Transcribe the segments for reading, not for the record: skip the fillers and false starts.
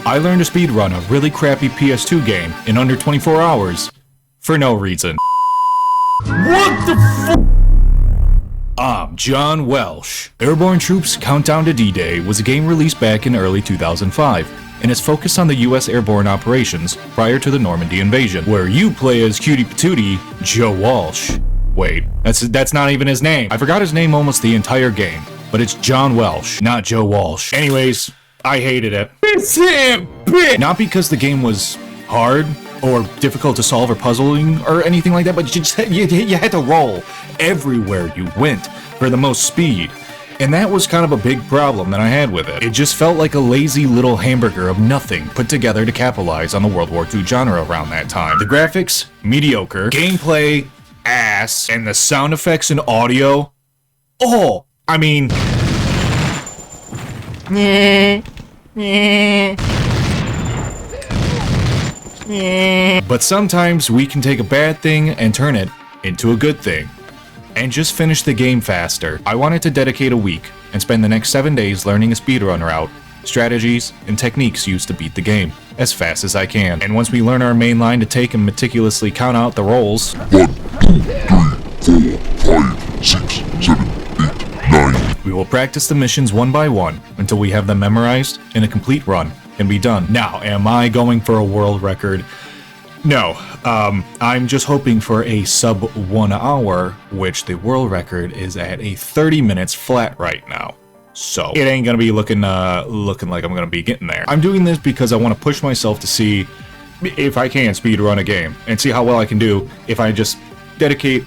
I learned to speedrun a really crappy PS2 game in under 24 hours. For no reason. What the f***? I'm John Welsh. Airborne Troops Countdown to D-Day was a game released back in early 2005, and is focused on the US airborne operations prior to the Normandy invasion, where you play as cutie patooty Joe Walsh. Wait, that's not even his name. I forgot his name almost the entire game, but it's John Welsh, not Joe Walsh. Anyways, I hated it. It's him, bitch! Not because the game was hard, or difficult to solve or puzzling or anything like that, but you had to roll everywhere you went for the most speed. And that was kind of a big problem that I had with it. It just felt like a lazy little hamburger of nothing put together to capitalize on the World War II genre around that time. The graphics, mediocre. Gameplay, ass. And the sound effects and audio, oh, I mean... But sometimes we can take a bad thing and turn it into a good thing, and just finish the game faster. I wanted to dedicate a week and spend the next 7 days learning a speedrun route, strategies, and techniques used to beat the game as fast as I can. And once we learn our main line to take and meticulously count out the rolls, 1, 2, 3, 4, 5, 6, 7, 8, 9. We will practice the missions one by one until we have them memorized in a complete run and be done. Now, am I going for a world record? No, I'm just hoping for a sub 1 hour, which the world record is at a 30 minutes flat right now. So it ain't gonna be looking like I'm gonna be getting there. I'm doing this because I want to push myself to see if I can speedrun a game and see how well I can do if I just dedicate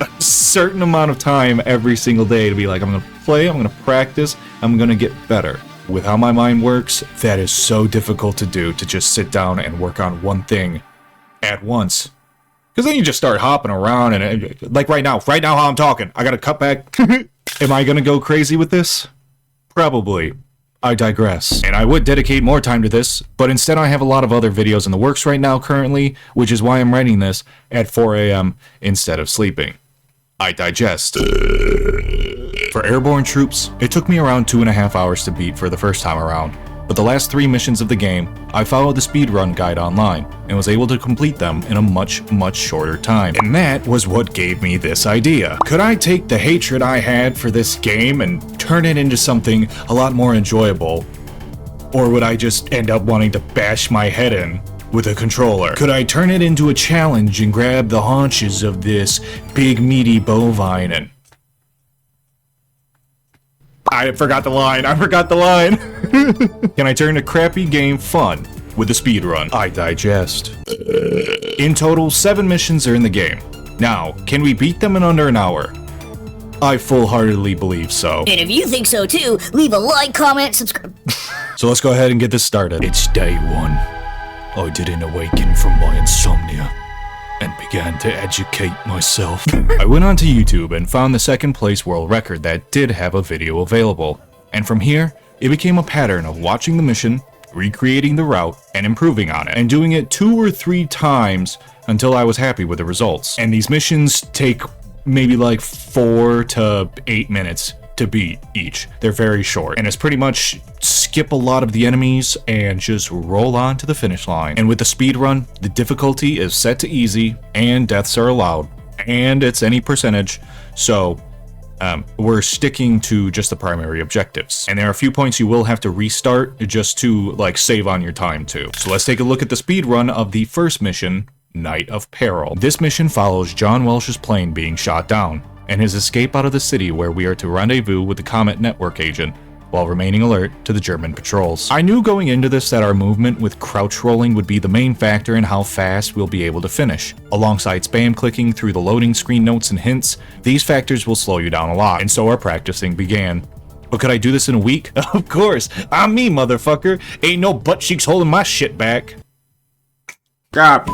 a certain amount of time every single day to be like, I'm gonna play, I'm gonna practice, I'm gonna get better. With how my mind works, that is so difficult to do, to just sit down and work on one thing at once. Because then you just start hopping around and, like right now how I'm talking, I gotta cut back. Am I gonna go crazy with this? Probably. I digress. And I would dedicate more time to this, but instead I have a lot of other videos in the works right now currently, which is why I'm writing this at 4 a.m. instead of sleeping. I digest. For Airborne Troops, it took me around 2.5 hours to beat for the first time around, but the last 3 missions of the game, I followed the speedrun guide online, and was able to complete them in a much shorter time. And that was what gave me this idea. Could I take the hatred I had for this game and turn it into something a lot more enjoyable? Or would I just end up wanting to bash my head in with a controller? Could I turn it into a challenge and grab the haunches of this big meaty bovine and... I forgot the line. Can I turn a crappy game fun with a speedrun? I digest. In total, 7 missions are in the game. Now, can we beat them in under an hour? I full-heartedly believe so. And if you think so too, leave a like, comment, subscribe. So let's go ahead and get this started. It's day 1. I didn't awaken from my insomnia and began to educate myself. I went onto YouTube and found the 2nd place world record that did have a video available. And from here, it became a pattern of watching the mission, recreating the route, and improving on it, and doing it 2 or 3 times until I was happy with the results. And these missions take maybe like 4 to 8 minutes to beat each. They're very short, and it's pretty much skip a lot of the enemies and just roll on to the finish line. And with the speedrun, the difficulty is set to easy, and deaths are allowed, and it's any percentage, so we're sticking to just the primary objectives. And there are a few points you will have to restart just to like save on your time too. So let's take a look at the speedrun of the first mission, Night of Peril. This mission follows John Welsh's plane being shot down, and his escape out of the city where we are to rendezvous with the Comet network agent, while remaining alert to the German patrols. I knew going into this that our movement with crouch rolling would be the main factor in how fast we'll be able to finish. Alongside spam clicking through the loading screen notes and hints, these factors will slow you down a lot, and so our practicing began. But could I do this in a week? Of course! I'm me, motherfucker! Ain't no butt cheeks holding my shit back. God,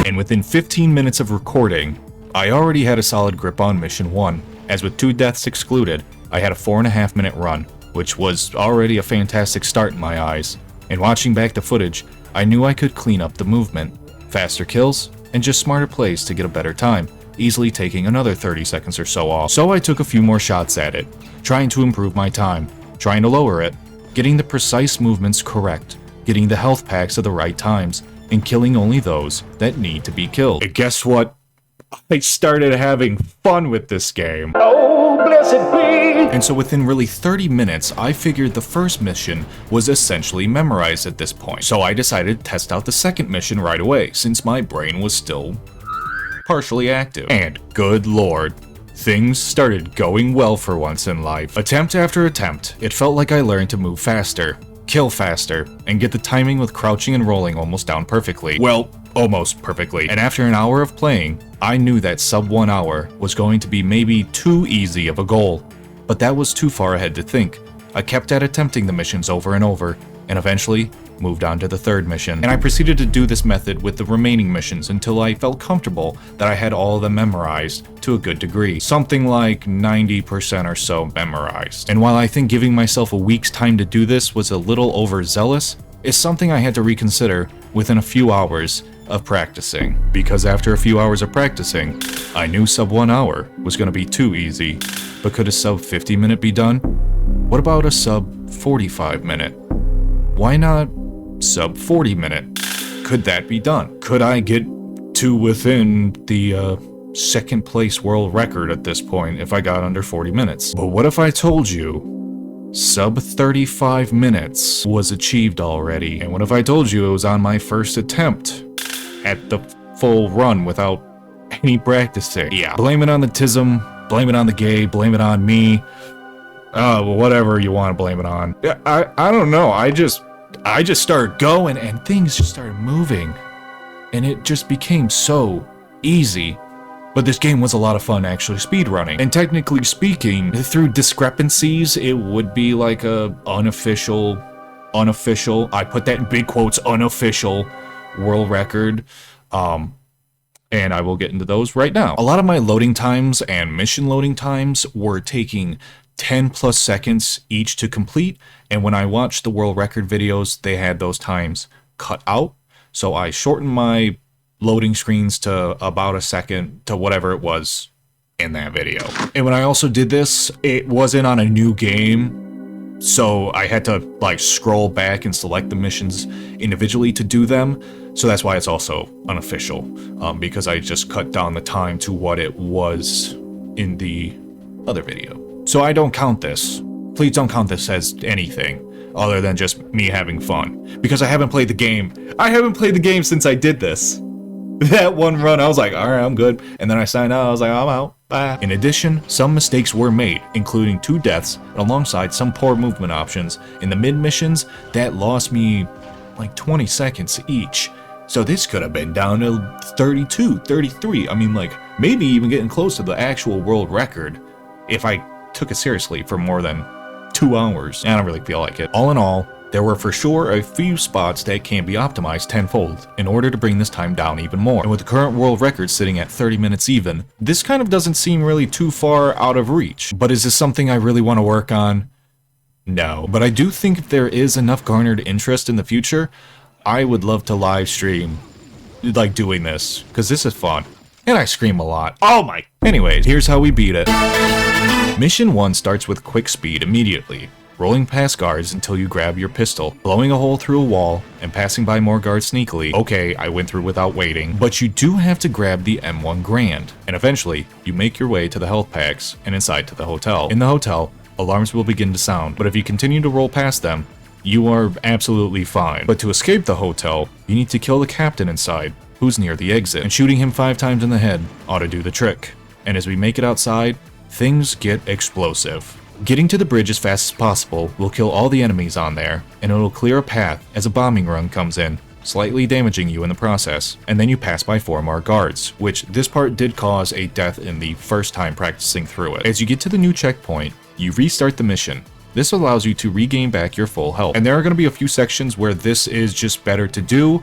and within 15 minutes of recording, I already had a solid grip on Mission 1, as with 2 deaths excluded, I had a 4.5 minute run, which was already a fantastic start in my eyes. And watching back the footage, I knew I could clean up the movement, faster kills, and just smarter plays to get a better time, easily taking another 30 seconds or so off. So I took a few more shots at it, trying to improve my time, trying to lower it, getting the precise movements correct, getting the health packs at the right times, and killing only those that need to be killed. And guess what? I started having fun with this game. Oh, blessed be! And so within really 30 minutes, I figured the first mission was essentially memorized at this point. So I decided to test out the second mission right away, since my brain was still partially active. And good lord, things started going well for once in life. Attempt after attempt, it felt like I learned to move faster, kill faster, and get the timing with crouching and rolling almost down perfectly. Well, almost perfectly. And after an hour of playing, I knew that sub 1 hour was going to be maybe too easy of a goal. But that was too far ahead to think. I kept at attempting the missions over and over, and eventually moved on to the third mission. And I proceeded to do this method with the remaining missions until I felt comfortable that I had all of them memorized to a good degree. Something like 90% or so memorized. And while I think giving myself a week's time to do this was a little overzealous, it's something I had to reconsider within a few hours of practicing. Because after a few hours of practicing, I knew sub 1 hour was going to be too easy. But could a sub 50 minute be done? What about a sub 45 minute? Why not sub 40 minute? Could that be done? Could I get to within the second place world record at this point if I got under 40 minutes? But what if I told you sub 35 minutes was achieved already? And what if I told you it was on my first attempt at the full run without any practicing? Yeah, blame it on the tism, blame it on the gay, blame it on me. Well, whatever you want to blame it on. I don't know, I just started going and things just started moving. And it just became so easy. But this game was a lot of fun actually speedrunning. And technically speaking, through discrepancies, it would be like a unofficial, I put that in big quotes, unofficial world record. And I will get into those right now. A lot of my loading times and mission loading times were taking 10 plus seconds each to complete, and when I watched the world record videos, they had those times cut out, so I shortened my loading screens to about a second to whatever it was in that video. And when I also did this, it wasn't on a new game, so I had to like scroll back and select the missions individually to do them, so that's why it's also unofficial, because I just cut down the time to what it was in the other video. So I don't count this. Please don't count this as anything other than just me having fun. Because I haven't played the game. I haven't played the game since I did this. That one run, I was like, alright, I'm good. And then I signed out, I was like, I'm out. Bye. In addition, some mistakes were made, including 2 deaths, alongside some poor movement options in the mid-missions that lost me like 20 seconds each. So this could have been down to 32, 33. I mean, like, maybe even getting close to the actual world record if I took it seriously for more than 2 hours. I don't really feel like it. All in all, there were for sure a few spots that can be optimized tenfold in order to bring this time down even more. And with the current world record sitting at 30 minutes even, this kind of doesn't seem really too far out of reach. But is this something I really want to work on? No. But I do think if there is enough garnered interest in the future, I would love to live stream like doing this, because this is fun. And I scream a lot. Oh my. Anyways, here's how we beat it. Mission 1 starts with quick speed immediately, rolling past guards until you grab your pistol, blowing a hole through a wall, and passing by more guards sneakily. Okay, I went through without waiting, but you do have to grab the M1 Grand, and eventually, you make your way to the health packs and inside to the hotel. In the hotel, alarms will begin to sound, but if you continue to roll past them, you are absolutely fine. But to escape the hotel, you need to kill the captain inside, who's near the exit, and shooting him 5 times in the head ought to do the trick. And as we make it outside, things get explosive. Getting to the bridge as fast as possible will kill all the enemies on there, and it'll clear a path as a bombing run comes in, slightly damaging you in the process. And then you pass by 4 more guards, which this part did cause a death in the first time practicing through it. As you get to the new checkpoint, you restart the mission. This allows you to regain back your full health. And there are going to be a few sections where this is just better to do,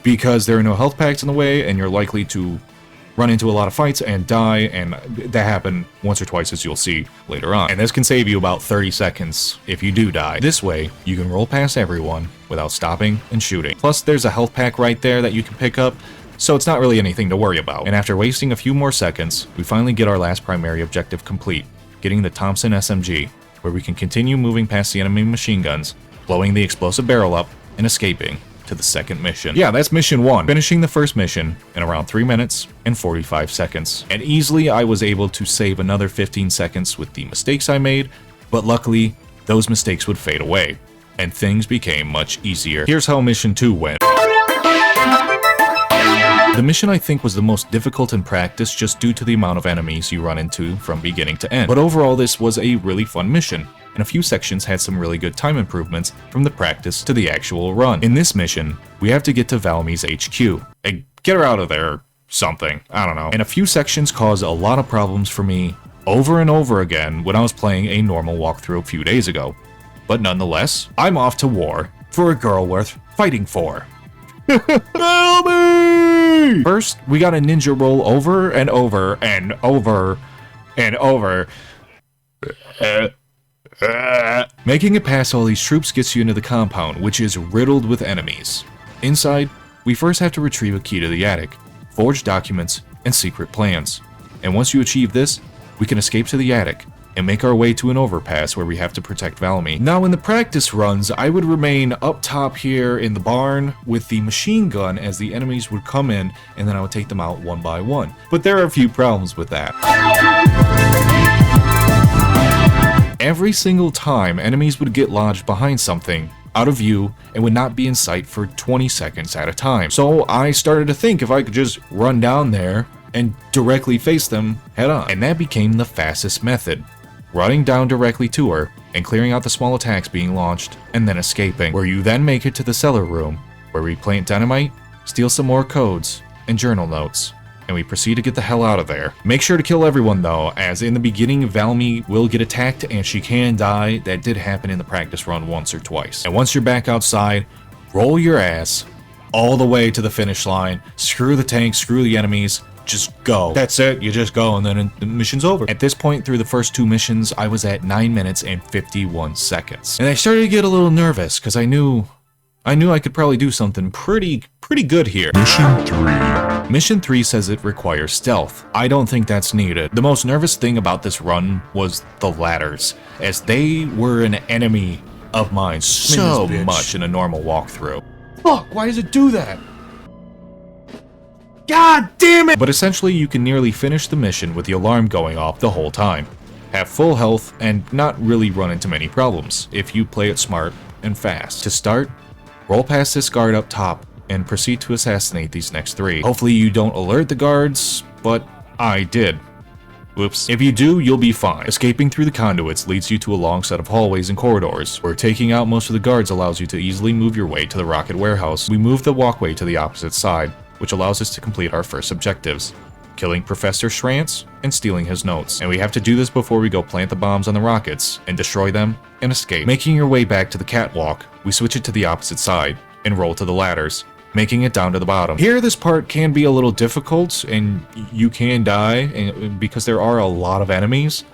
because there are no health packs in the way, and you're likely to run into a lot of fights and die, and that happened once or twice, as you'll see later on. And this can save you about 30 seconds if you do die. This way, you can roll past everyone without stopping and shooting. Plus, there's a health pack right there that you can pick up, so it's not really anything to worry about. And after wasting a few more seconds, we finally get our last primary objective complete, getting the Thompson SMG. where we can continue moving past the enemy machine guns, blowing the explosive barrel up, and escaping to the second mission. Yeah, that's mission 1. Finishing the first mission in around 3 minutes and 45 seconds. And easily I was able to save another 15 seconds with the mistakes I made, but luckily those mistakes would fade away, and things became much easier. Here's how mission 2 went. The mission I think was the most difficult in practice just due to the amount of enemies you run into from beginning to end. But overall this was a really fun mission, and a few sections had some really good time improvements from the practice to the actual run. In this mission, we have to get to Valmy's HQ, and get her out of there or something, I don't know. And a few sections caused a lot of problems for me over and over again when I was playing a normal walkthrough a few days ago. But nonetheless, I'm off to war for a girl worth fighting for. Valmy! First, we gotta ninja roll over and over and over and over. Making it past all these troops gets you into the compound, which is riddled with enemies. Inside, we first have to retrieve a key to the attic, forge documents, and secret plans. And once you achieve this, we can escape to the attic and make our way to an overpass where we have to protect Valmy. Now in the practice runs, I would remain up top here in the barn with the machine gun as the enemies would come in, and then I would take them out one by one. But there are a few problems with that. Every single time, enemies would get lodged behind something, out of view, and would not be in sight for 20 seconds at a time. So I started to think if I could just run down there and directly face them head on. And that became the fastest method. Running down directly to her and clearing out the small attacks being launched, and then escaping, where you then make it to the cellar room, where we plant dynamite, steal some more codes and journal notes, and we proceed to get the hell out of there. Make sure to kill everyone though, as in the beginning Valmy will get attacked and she can die. That did happen in the practice run once or twice. And once you're back outside, roll your ass all the way to the finish line, screw the tanks, screw the enemies, just go. That's it, you just go, and then the mission's over. At this point through the first 2 missions, I was at 9 minutes and 51 seconds. And I started to get a little nervous, because I knew I could probably do something pretty good here. Mission 3. Mission 3 says it requires stealth. I don't think that's needed. The most nervous thing about this run was the ladders, as they were an enemy of mine so much in a normal walkthrough. Fuck, why does it do that? God damn it! But essentially you can nearly finish the mission with the alarm going off the whole time, have full health, and not really run into many problems if you play it smart and fast. To start, roll past this guard up top and proceed to assassinate these next 3. Hopefully you don't alert the guards, but I did. Whoops. If you do, you'll be fine. Escaping through the conduits leads you to a long set of hallways and corridors, where taking out most of the guards allows you to easily move your way to the rocket warehouse. We move the walkway to the opposite side, which allows us to complete our first objectives, killing Professor Schrantz and stealing his notes. And we have to do this before we go plant the bombs on the rockets and destroy them and escape. Making your way back to the catwalk, we switch it to the opposite side and roll to the ladders, making it down to the bottom. Here this part can be a little difficult and you can die because there are a lot of enemies.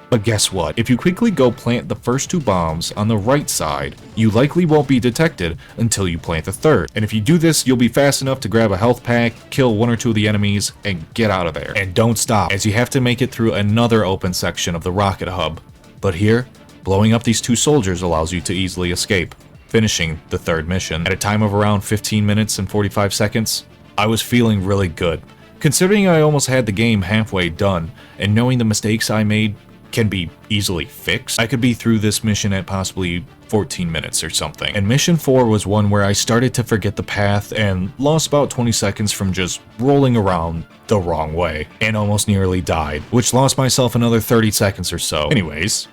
But guess what? If you quickly go plant the first 2 bombs on the right side, you likely won't be detected until you plant the third. And if you do this, you'll be fast enough to grab a health pack, kill 1 or 2 of the enemies, and get out of there. And don't stop, as you have to make it through another open section of the rocket hub. But here, blowing up these 2 soldiers allows you to easily escape, finishing the third mission. At a time of around 15 minutes and 45 seconds, I was feeling really good. Considering I almost had the game halfway done, and knowing the mistakes I made can be easily fixed, I could be through this mission at possibly 14 minutes or something. And mission 4 was one where I started to forget the path and lost about 20 seconds from just rolling around the wrong way, and almost nearly died, which lost myself another 30 seconds or so. Anyways,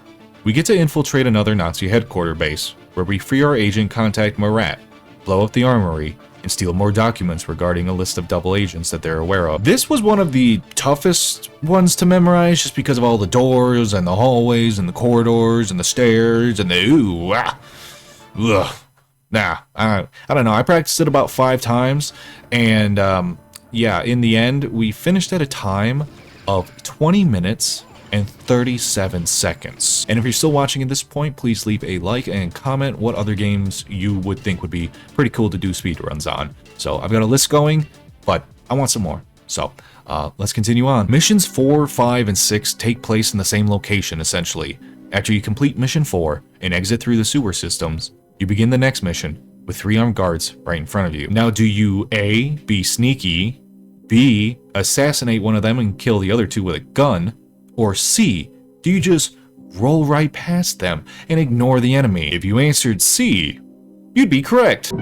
we get to infiltrate another Nazi headquarters base, where we free our agent, contact Marat, blow up the armory, and steal more documents regarding a list of double agents that they're aware of. This was one of the toughest ones to memorize just because of all the doors and the hallways and the corridors and the stairs and the I don't know. I practiced it about 5 times, and yeah, in the end, we finished at a time of 20 minutes and 37 seconds. And if you're still watching at this point, please leave a like and comment what other games you would think would be pretty cool to do speedruns on. So I've got a list going, but I want some more. So let's continue on. Missions 4, 5, and 6 take place in the same location, essentially, After you complete mission 4 and exit through the sewer systems, you begin the next mission with 3 armed guards right in front of you. Now, do you A, be sneaky, B, assassinate one of them and kill the other 2 with a gun, or C, do you just roll right past them and ignore the enemy? If you answered C, you'd be correct.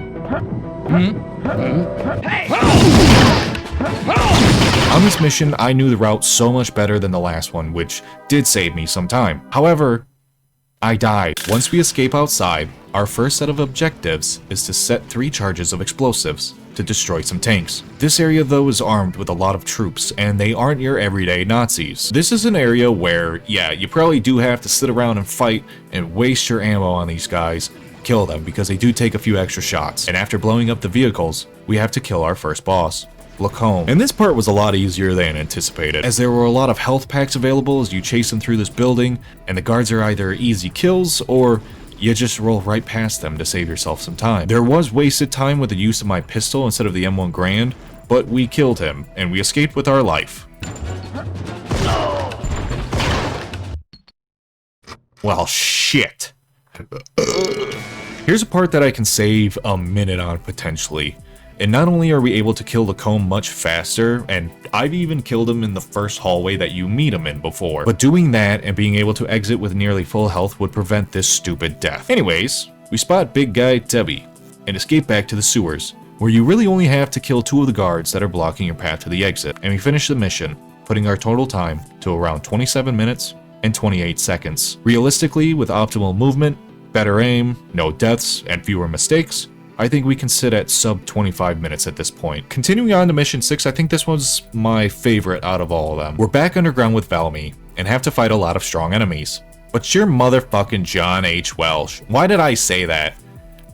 On this mission, I knew the route so much better than the last one, which did save me some time. However, I died. Once we escape outside, our first set of objectives is to set 3 charges of explosives to destroy some tanks. This area though is armed with a lot of troops, and they aren't your everyday Nazis. This is an area where, yeah, you probably do have to sit around and fight and waste your ammo on these guys, kill them because they do take a few extra shots. And after blowing up the vehicles, we have to kill our first boss, Lacombe. And this part was a lot easier than anticipated, as there were a lot of health packs available as you chase them through this building, and the guards are either easy kills or you just roll right past them to save yourself some time. There was wasted time with the use of my pistol instead of the M1 Grand, but we killed him and we escaped with our life. Well, shit. Here's a part that I can save a minute on potentially. And not only are we able to kill Lacombe much faster, and I've even killed him in the first hallway that you meet him in before, but doing that and being able to exit with nearly full health would prevent this stupid death. Anyways, we spot big guy Debbie and escape back to the sewers, where you really only have to kill 2 of the guards that are blocking your path to the exit, and we finish the mission, putting our total time to around 27 minutes and 28 seconds. Realistically, with optimal movement, better aim, no deaths, and fewer mistakes, I think we can sit at sub 25 minutes at this point. Continuing on to mission 6, I think this was my favorite out of all of them. We're back underground with Valmy and have to fight a lot of strong enemies. But you're motherfucking John H. Welsh. Why did I say that?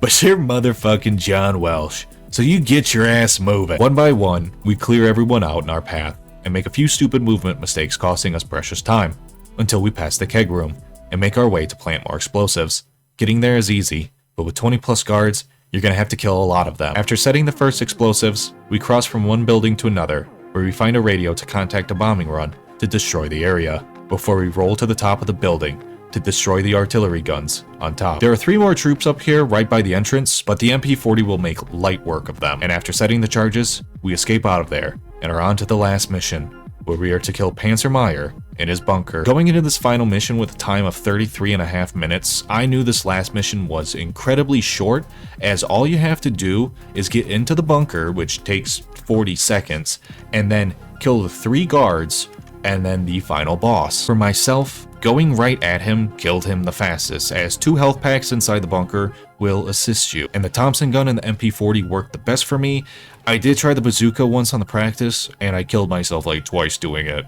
But you're motherfucking John Welsh. So you get your ass moving. One by one, we clear everyone out in our path and make a few stupid movement mistakes costing us precious time until we pass the keg room and make our way to plant more explosives. Getting there is easy, but with 20 plus guards, you're gonna have to kill a lot of them. After setting the first explosives, we cross from one building to another, where we find a radio to contact a bombing run to destroy the area, before we roll to the top of the building to destroy the artillery guns on top. There are 3 more troops up here right by the entrance, but the MP40 will make light work of them. And after setting the charges, we escape out of there and are on to the last mission, where we are to kill Panzer Meyer in his bunker. Going into this final mission with a time of 33.5 minutes, I knew this last mission was incredibly short, as all you have to do is get into the bunker, which takes 40 seconds, and then kill the 3 guards, and then the final boss. For myself, going right at him killed him the fastest, as 2 health packs inside the bunker will assist you. And the Thompson gun and the MP40 worked the best for me. I did try the bazooka once on the practice, and I killed myself like twice doing it.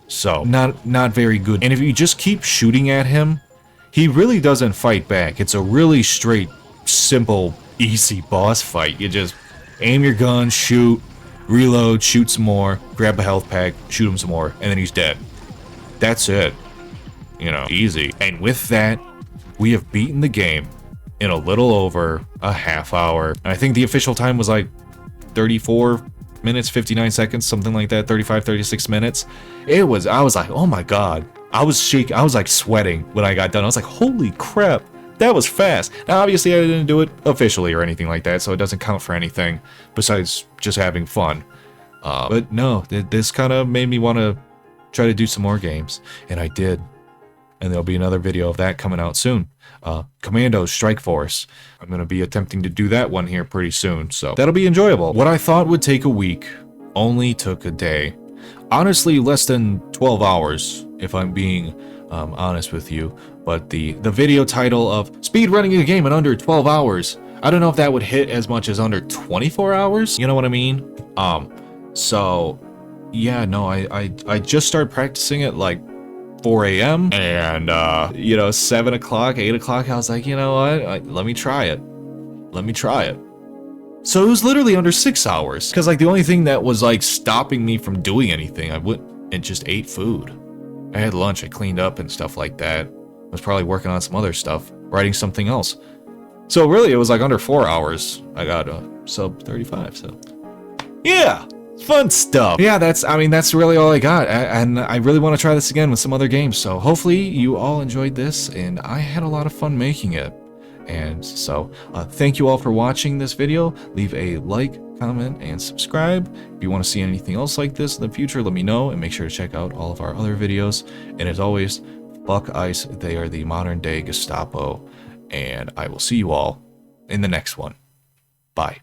So, not very good. And if you just keep shooting at him, he really doesn't fight back. It's a really straight, simple, easy boss fight. You just aim your gun, shoot, reload, shoot some more, grab a health pack, shoot him some more, and then he's dead. That's it. You know, easy. And with that, we have beaten the game in a little over a half hour. And I think the official time was like 34 minutes, 59 seconds, something like that, 35, 36 minutes. I was like, oh my God. I was shaking, I was like sweating when I got done. I was like, holy crap, that was fast. Now, obviously I didn't do it officially or anything like that, so it doesn't count for anything besides just having fun. But no, this kind of made me want to try to do some more games, and I did. And there'll be another video of that coming out soon. Commandos Strike Force. I'm going to be attempting to do that one here pretty soon, so that'll be enjoyable. What I thought would take a week only took a day. Honestly, less than 12 hours, if I'm being honest with you. But the video title of Speed Running a Game in Under 12 Hours, I don't know if that would hit as much as under 24 hours. You know what I mean? So, yeah, no, I just started practicing at like 4 a.m. and, you know, 7 o'clock, 8 o'clock, I was like, you know what, let me try it. Let me try it. So it was literally under 6 hours. Because, like, the only thing that was, like, stopping me from doing anything, I went and just ate food. I had lunch, I cleaned up and stuff like that. I was probably working on some other stuff, writing something else. So really, it was, like, under 4 hours. I got a sub 35, so. Yeah! Fun stuff. Yeah, that's really all I got. And I really want to try this again with some other games. So hopefully you all enjoyed this, and I had a lot of fun making it. And so thank you all for watching this video. Leave a like, comment, and subscribe. If you want to see anything else like this in the future, let me know, and make sure to check out all of our other videos. And as always, fuck ICE, they are the modern day Gestapo. And I will see you all in the next one. Bye.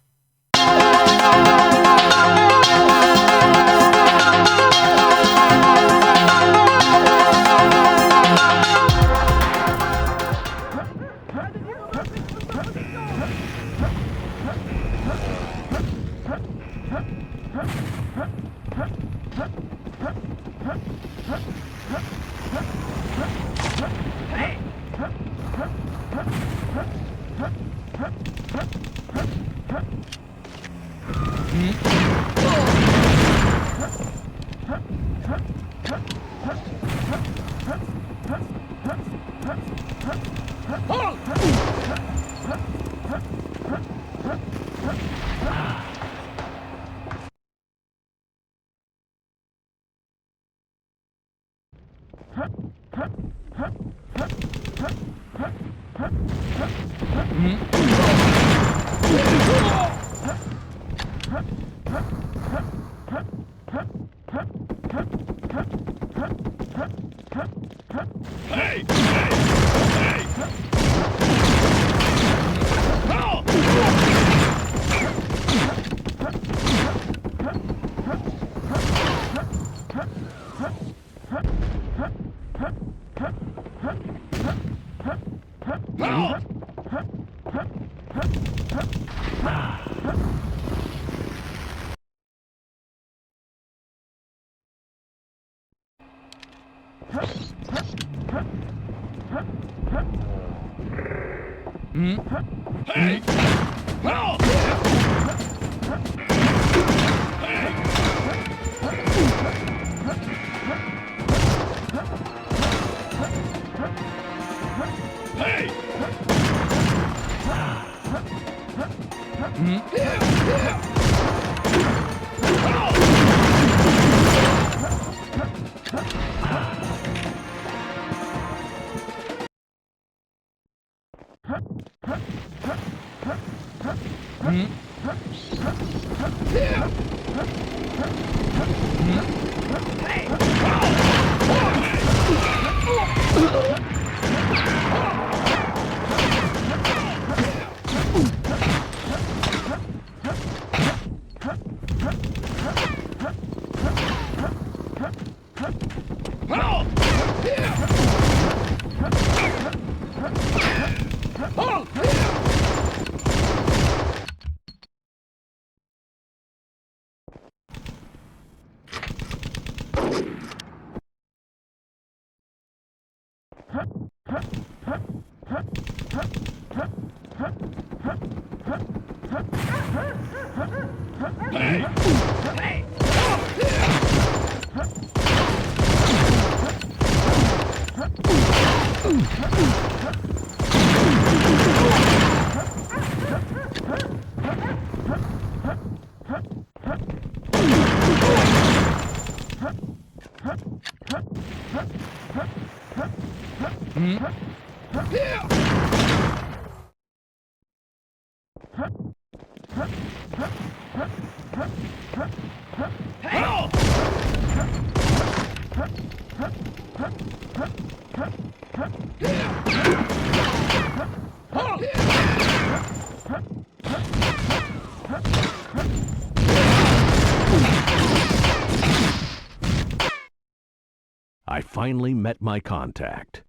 I finally met my contact.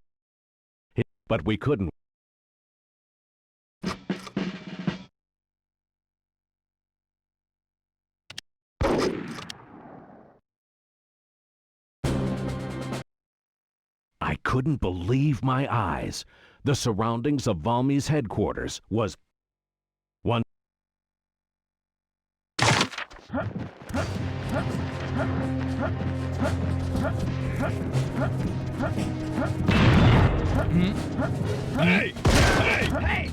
But we couldn't. I couldn't believe my eyes. The surroundings of Valmy's headquarters was one. Hey! Hey! Hey!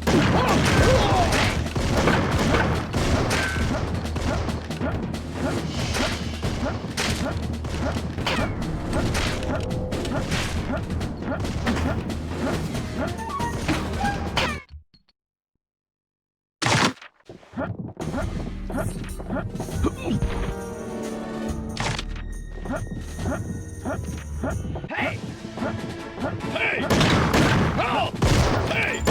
Hey! Hey! Oh! Hey!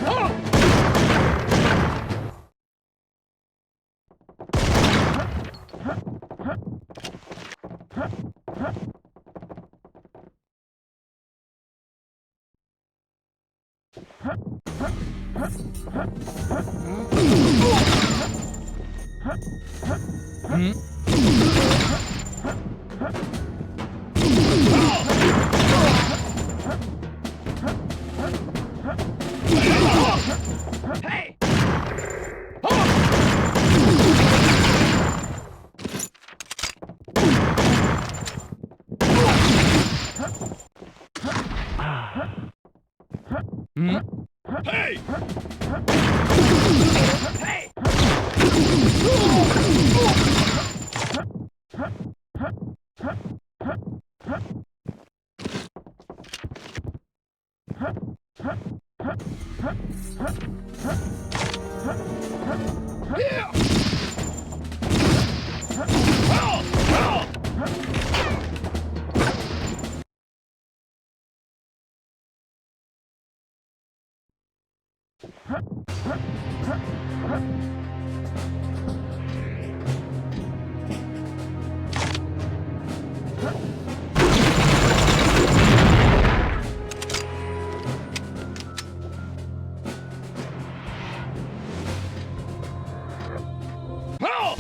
Oh! Hey! Hey! Hey! Yeah! Oh! Oh! Oh!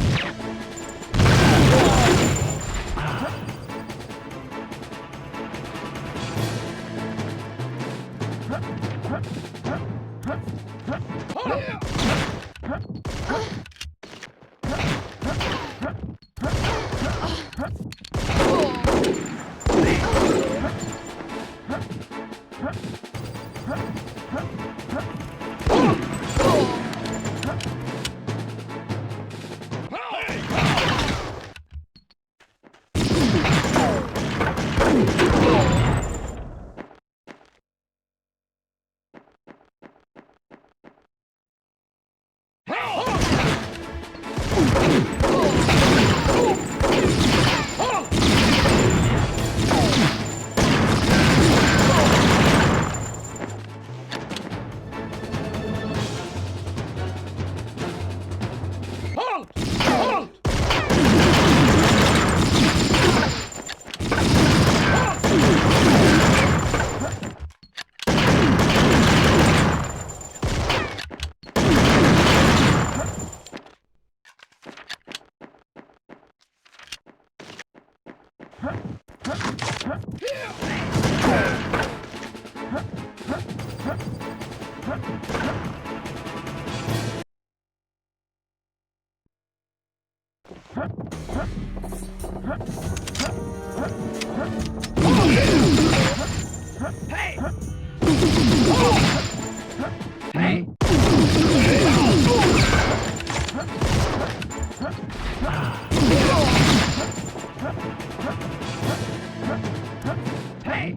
Hey! Hey! Hey!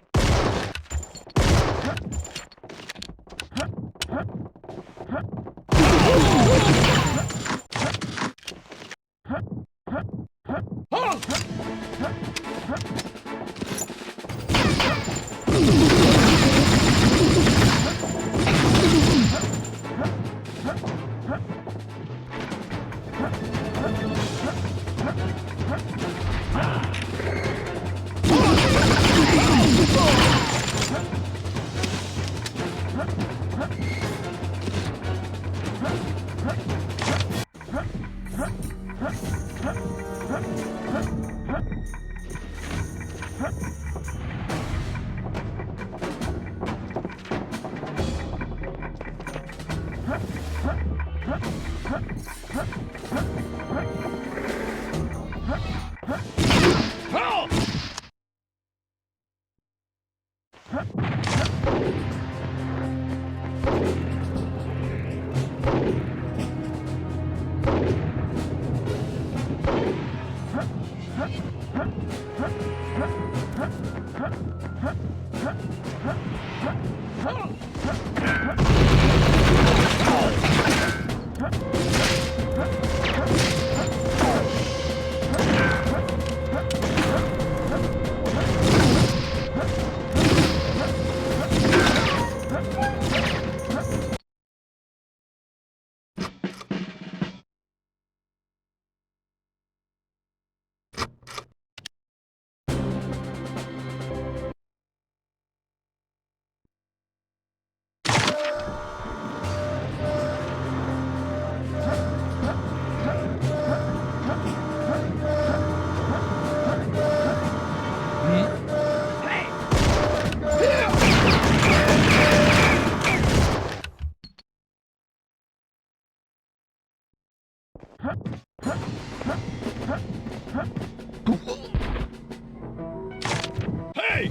Hey!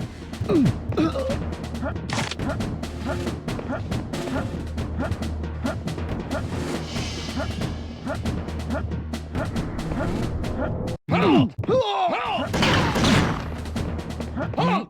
Halt! Halt!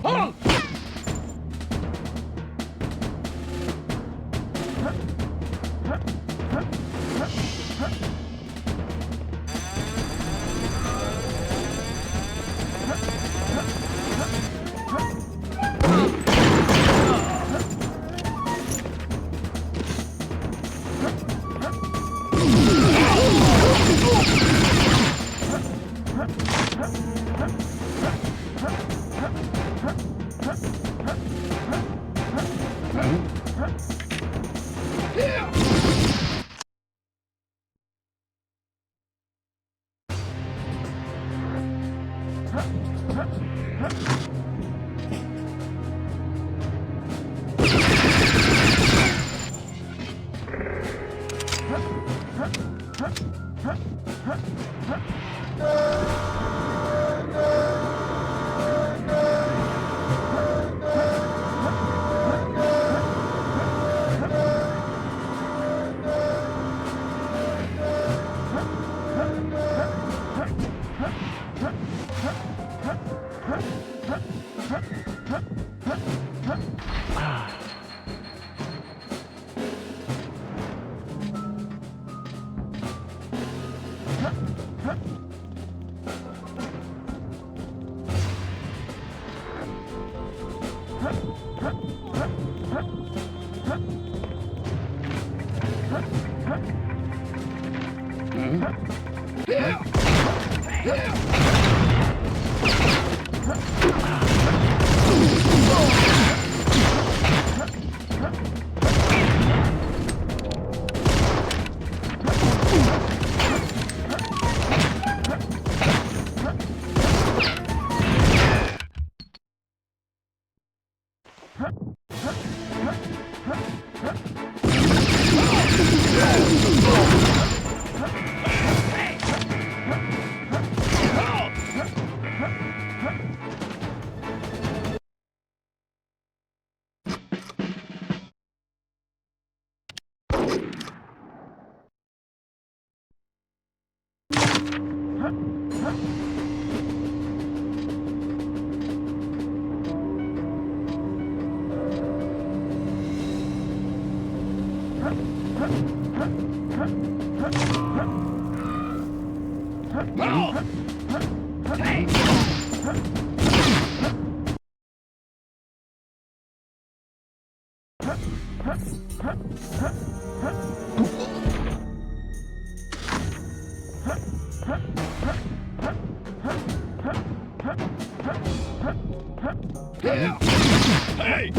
Halt! Hey! Hey!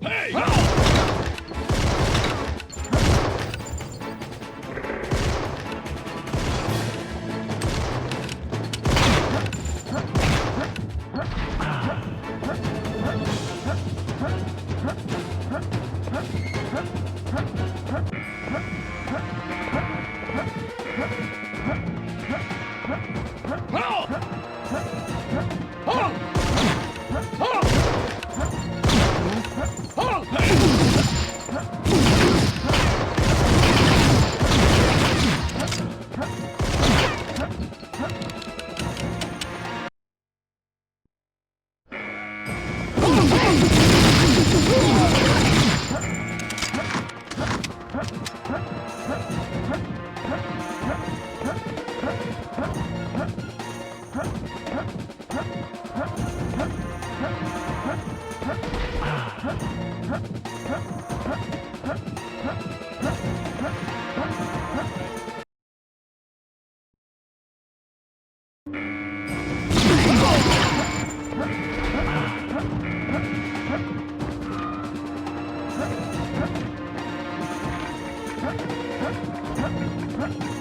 Hey! Hey! Hey!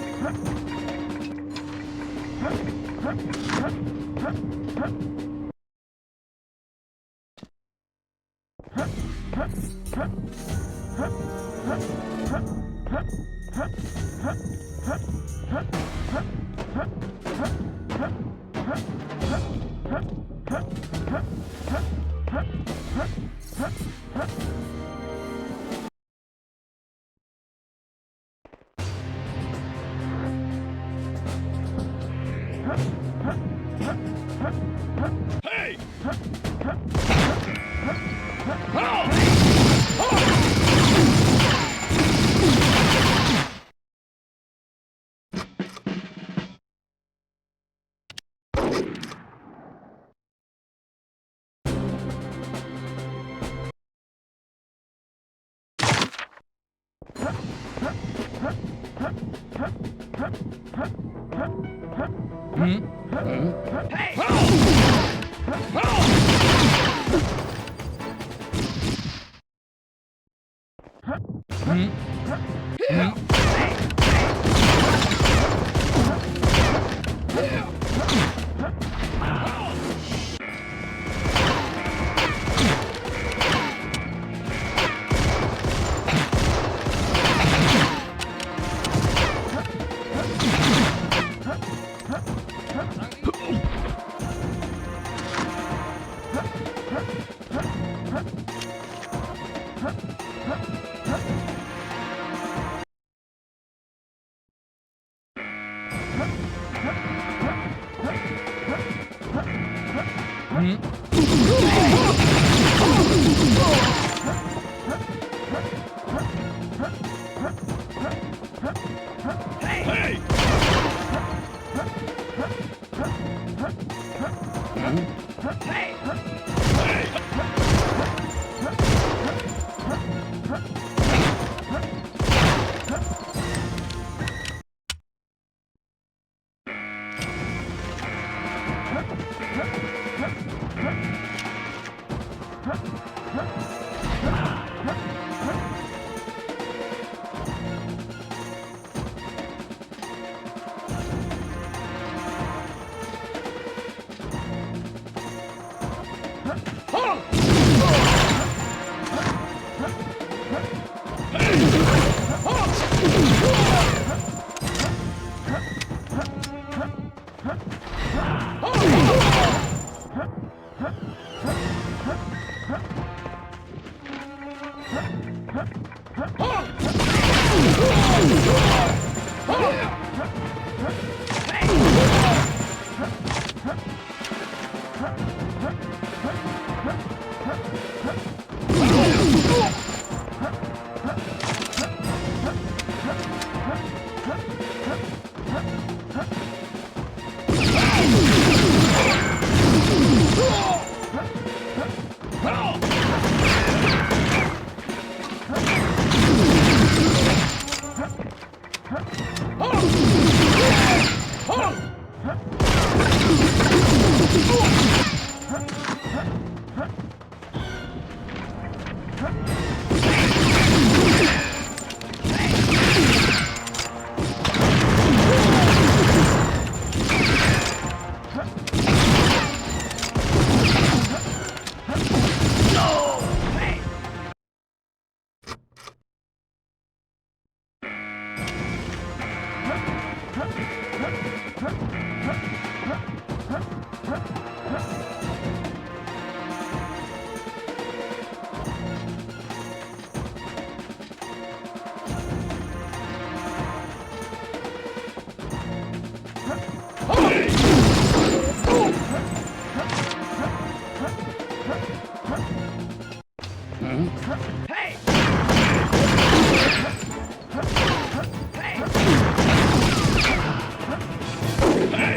Hey!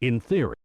In theory.